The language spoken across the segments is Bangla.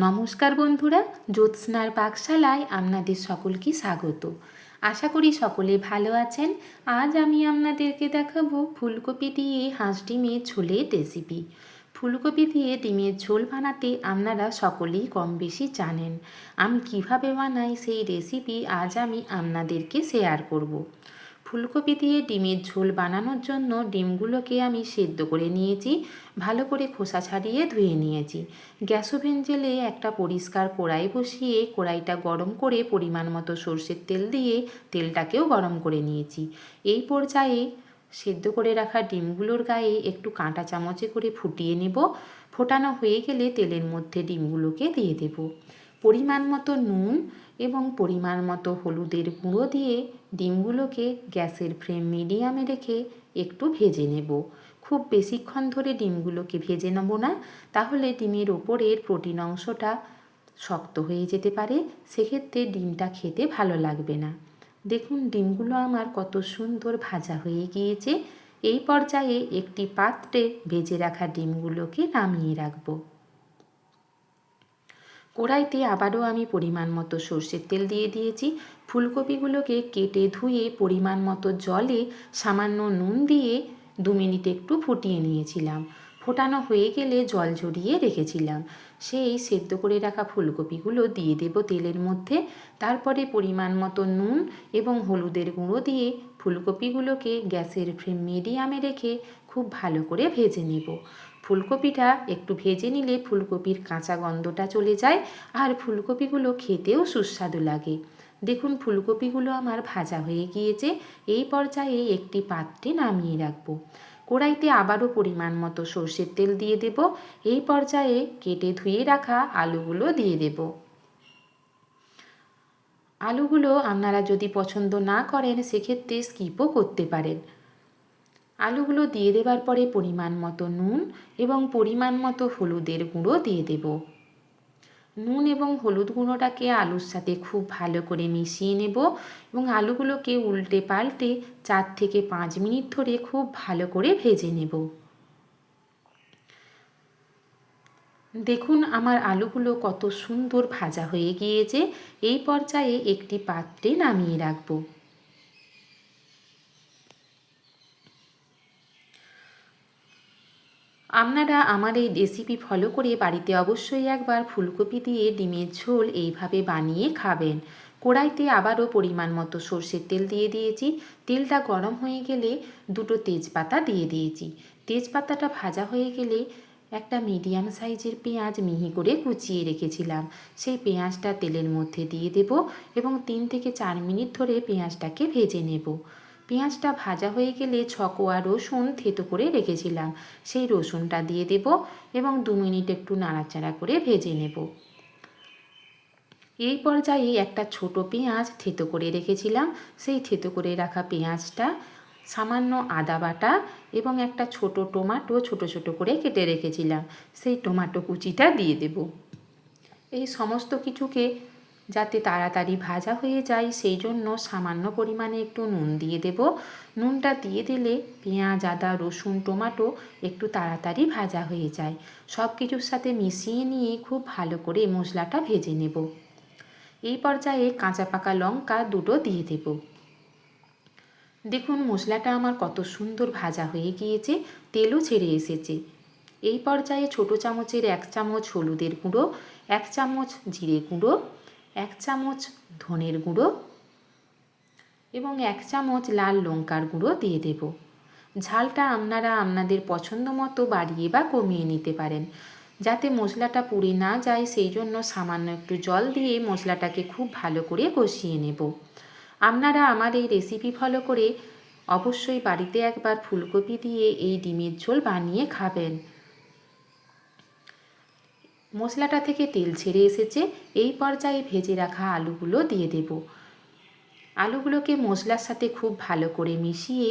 নমস্কার বন্ধুরা, জ্যোৎস্নার পাকশালায় আপনাদের সকলকে স্বাগত। আশা করি সকলে ভালো আছেন। আজ আমি আপনাদেরকে দেখাবো ফুলকপি দিয়ে হাঁস ডিমের ঝোলের রেসিপি। ফুলকপি দিয়ে ডিমের ঝোল বানাতে আপনারা সকলেই কম বেশি জানেন। আমি কিভাবে বানাই সেই রেসিপি আজ আমি আপনাদেরকে শেয়ার করব। ফুলকপি দিয়ে ডিমের ঝোল বানানোর জন্য ডিমগুলোকে আমি সেদ্ধ করে নিয়েছি, ভালো করে খোসা ছাড়িয়ে ধুয়ে নিয়েছি। গ্যাস ওভেন জেলে একটা পরিষ্কার কড়াই বসিয়ে কড়াইটা গরম করে পরিমাণ মতো সর্ষের তেল দিয়ে তেলটাকেও গরম করে নিয়েছি। এই পর্যায়ে সেদ্ধ করে রাখা ডিমগুলোর গায়ে একটু কাঁটা চামচে করে ফুটিয়ে নেব। ফোটানো হয়ে গেলে তেলের মধ্যে ডিমগুলোকে দিয়ে দেব। পরিমাণ মতো নুন এবং পরিমাণ মতো হলুদের গুঁড়ো দিয়ে ডিমগুলোকে গ্যাসের ফ্লেম মিডিয়ামে রেখে একটু ভেজে নেব। খুব বেশিক্ষণ ধরে ডিমগুলোকে ভেজে নেব না, তাহলে ডিমের ওপরের প্রোটিন অংশটা শক্ত হয়ে যেতে পারে, সেক্ষেত্রে ডিমটা খেতে ভালো লাগবে না। দেখুন ডিমগুলো আমার কত সুন্দর ভাজা হয়ে গিয়েছে। এই পর্যায়ে একটি পাত্রে ভেজে রাখা ডিমগুলোকে নামিয়ে রাখব। কড়াইতে আবারও আমি পরিমাণ মতো সর্ষের তেল দিয়ে দিয়েছি। ফুলকপিগুলোকে কেটে ধুয়ে পরিমাণ মতো জলে সামান্য নুন দিয়ে 2 মিনিট একটু ফুটিয়ে নিয়েছিলাম। ফোটানো হয়ে গেলে জল ঝরিয়ে রেখেছিলাম। সেই সেদ্ধ করে রাখা ফুলকপিগুলো দিয়ে দেব তেলের মধ্যে। তারপরে পরিমাণ মতো নুন এবং হলুদের গুঁড়ো দিয়ে ফুলকপিগুলোকে গ্যাসের ফ্লেম মিডিয়ামে রেখে খুব ভালো করে ভেজে নেব। ফুলকপিটা একটু ভেজে নিলে ফুলকপির কাঁচা গন্ধটা চলে যায় আর ফুলকপিগুলো খেতেও সুস্বাদু লাগে। দেখুন ফুলকপিগুলো আমার ভাজা হয়ে গিয়েছে। এই পর্যায়ে একটি পাত্রে নামিয়ে রাখবো। কড়াইতে আবারও পরিমাণ মতো সর্ষের তেল দিয়ে দেব। এই পর্যায়ে কেটে ধুয়ে রাখা আলুগুলো দিয়ে দেব। আলুগুলো আপনারা যদি পছন্দ না করেন সেক্ষেত্রে স্কিপও করতে পারেন। আলুগুলো দিয়ে দেওয়ার পরে পরিমাণ মতো নুন এবং পরিমাণ মতো হলুদের গুঁড়ো দিয়ে দেব। নুন এবং হলুদ গুঁড়োটাকে আলুর সাথে খুব ভালো করে মিশিয়ে নেব এবং আলুগুলোকে উল্টে পাল্টে 4 থেকে 5 মিনিট ধরে খুব ভালো করে ভেজে নেব। দেখুন আমার আলুগুলো কত সুন্দর ভাজা হয়ে গিয়েছে। এই পর্যায়ে একটি পাত্রে নামিয়ে রাখব। আপনারা আমার এই রেসিপি ফলো করে বাড়িতে অবশ্যই একবার ফুলকপি দিয়ে ডিমের ঝোল এইভাবে বানিয়ে খাবেন। কড়াইতে আবারও পরিমাণ মতো সর্ষের তেল দিয়ে দিয়েছি। তেলটা গরম হয়ে গেলে 2টো তেজপাতা দিয়ে দিয়েছি। তেজপাতাটা ভাজা হয়ে গেলে একটা মিডিয়াম সাইজের পেঁয়াজ মিহি করে কুচিয়ে রেখেছিলাম, সেই পেঁয়াজটা তেলের মধ্যে দিয়ে দেব এবং 3 থেকে 4 মিনিট ধরে পেঁয়াজটাকে ভেজে নেব। পেঁয়াজটা ভাজা হয়ে গেলে 6 কোয়া রসুন থেতো করে রেখেছিলাম, সেই রসুনটা দিয়ে দেব এবং 2 মিনিট একটু নাড়াচাড়া করে ভেজে নেব। এই পর্যায়ে একটা ছোট পেঁয়াজ থেতো করে রেখেছিলাম, সেই থেতো করে রাখা পেঁয়াজটা, সামান্য আদা বাটা এবং একটা ছোট টমেটো ছোট ছোট করে কেটে রেখেছিলাম, সেই টমেটো কুচিটা দিয়ে দেব। এই সমস্ত কিছুকে যাতে তাড়াতাড়ি ভাজা হয়ে যায় সেই জন্য সামান্য পরিমাণে একটু নুন দিয়ে দেব। নুনটা দিয়ে দিলে পেঁয়াজ আদা রসুন টমেটো একটু তাড়াতাড়ি ভাজা হয়ে যায়। সব কিছুর সাথে মিশিয়ে নিয়ে খুব ভালো করে মশলাটা ভেজে নেব। এই পর্যায়ে কাঁচা পাকা লঙ্কা 2টো দিয়ে দেব। দেখুন মশলাটা আমার কত সুন্দর ভাজা হয়ে গিয়েছে, তেলও ছেড়ে এসেছে। এই পর্যায়ে ছোট চামচের 1 চামচ হলুদের গুঁড়ো, 1 চামচ জিরে গুঁড়ো, 1 চামচ ধনের গুঁড়ো এবং 1 চামচ লাল লঙ্কার গুঁড়ো দিয়ে দেব। ঝালটা আপনারা আপনাদের পছন্দ মতো বাড়িয়ে বা কমিয়ে নিতে পারেন। যাতে মশলাটা পুড়ে না যায় সেই জন্য সামান্য একটু জল দিয়ে মশলাটাকে খুব ভালো করে কষিয়ে নেব। আপনারা আমার এই রেসিপি ফলো করে অবশ্যই বাড়িতে একবার ফুলকপি দিয়ে এই ডিমের ঝোল বানিয়ে খাবেন। মশলাটা থেকে তেল ছেড়ে এসেছে। এই পর্যায়ে ভেজে রাখা আলুগুলো দিয়ে দেব। আলুগুলোকে মশলার সাথে খুব ভালো করে মিশিয়ে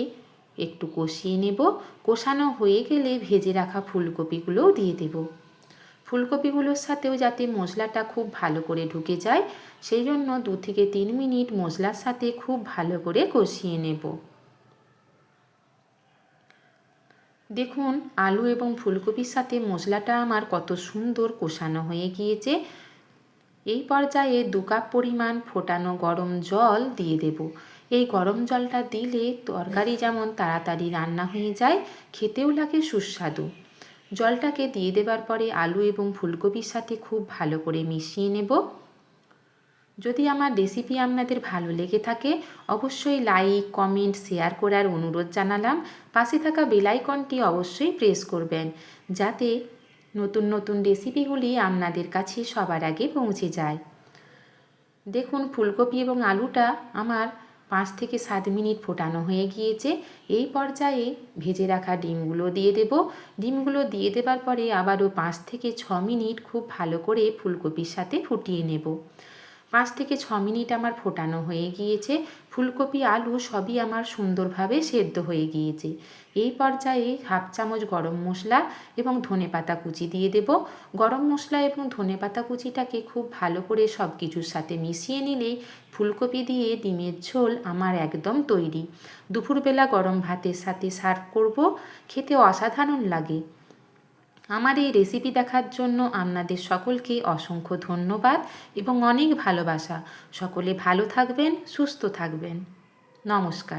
একটু কষিয়ে নেব। কষানো হয়ে গেলে ভেজে রাখা ফুলকপিগুলোও দিয়ে দেব। ফুলকপিগুলোর সাথেও যাতে মশলাটা খুব ভালো করে ঢুকে যায় সেই জন্য 2 থেকে 3 মিনিট মশলার সাথে খুব ভালো করে কষিয়ে নেব। দেখুন আলু এবং ফুলকপির সাথে মশলাটা আমার কত সুন্দর কষানো হয়ে গিয়েছে। এই পর্যায়ে 2 কাপ পরিমাণ ফোটানো গরম জল দিয়ে দেব। এই গরম জলটা দিলে তরকারি যেমন তাড়াতাড়ি রান্না হয়ে যায়, খেতেও লাগে সুস্বাদু। জলটাকে দিয়ে দেবার পরে আলু এবং ফুলকপির সাথে খুব ভালো করে মিশিয়ে নেব। যদি আমার রেসিপি আপনাদের ভালো লেগে থাকে অবশ্যই লাইক, কমেন্ট, শেয়ার করার অনুরোধ জানালাম। পাশে থাকা বেল আইকনটি অবশ্যই প্রেস করবেন যাতে নতুন নতুন রেসিপিগুলি আপনাদের কাছে সবার আগে পৌঁছে যায়। দেখুন ফুলকপি এবং আলুটা আমার 5 থেকে 7 মিনিট ফোটানো হয়ে গিয়েছে। এই পর্যায়ে ভেজে রাখা ডিমগুলো দিয়ে দেব। ডিমগুলো দিয়ে দেবার পরে আবারও 5 থেকে 6 মিনিট খুব ভালো করে ফুলকপির সাথে ফুটিয়ে নেব। 5 থেকে 6 মিনিট আমার ফোটানো হয়ে গিয়েছে। ফুলকপি আলু সবই আমার সুন্দরভাবে সেদ্ধ হয়ে গিয়েছে। এই পর্যায়ে হাফ চামচ গরম মশলা এবং ধনেপাতা কুচি দিয়ে দেব। গরম মশলা এবং ধনেপাতা কুচিটাকে খুব ভালো করে সব কিছুর সাথে মিশিয়ে নিলেই ফুলকপি দিয়ে ডিমের ঝোল আমার একদম তৈরি। দুপুরবেলা গরম ভাতের সাথে সার্ভ করব, খেতে অসাধারণ লাগে। আমার এই রেসিপি দেখার জন্য আপনাদের সকলকে অসংখ্য ধন্যবাদ এবং অনেক ভালোবাসা। সকলে ভালো থাকবেন, সুস্থ থাকবেন। নমস্কার।